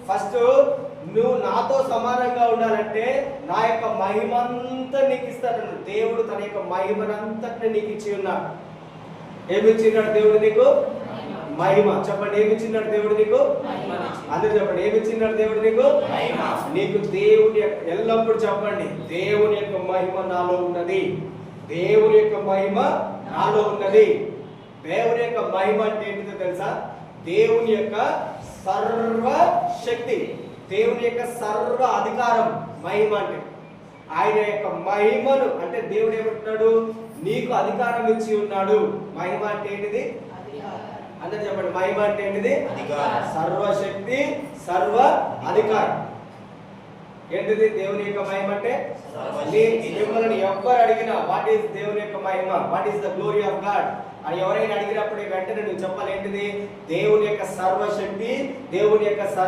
First నువ్వు నాతో సమానంగా ఉండాలంటే నా యొక్క మహిమంతా నీకు ఇస్తాడు. దేవుడు తన యొక్క మహిమనంతటిని నీకు ఇచ్చి ఉన్నాడు. ఏమి ఇచ్చినాడు దేవుడు నీకు? మహిమ. చెప్పండి, ఏమి ఇచ్చినాడు దేవుడు నీకు? అందరూ చెప్పండి, ఏమి ఇచ్చినాడు దేవుడు నీకు? నీకు దేవుని ఎల్లప్పుడు చెప్పండి, దేవుని యొక్క మహిమ నాలో ఉన్నది. దేవుని యొక్క మహిమ నాలో ఉన్నది. దేవుని యొక్క మహిమ అంటే ఏంటిదో తెలుసా? దేవుని యొక్క సర్వ శక్తి, దేవుని యొక్క సర్వ అధికారం మహిమ అంటే. ఆయన యొక్క మహిమను అంటే దేవుడు ఏమంటున్నాడు? నీకు అధికారం ఇచ్చి ఉన్నాడు. మహిమ అంటే ఏంటిది? అందరూ చెప్పండి, మహిమ అంటే ఏంటిది? సర్వశక్తి, సర్వ అధికారం. ఏంటిది దేవుని యొక్క మహిమ అంటే? మిమ్మల్ని ఎవరు అడిగినా వాట్ ఈస్ దేవుని యొక్క మహిమ, what is the glory of God అని ఎవరైనా అడిగినప్పుడు వెంటనే నువ్వు చెప్పాలి ఏంటిది? దేవుని యొక్క సర్వశక్తి, దేవుని యొక్క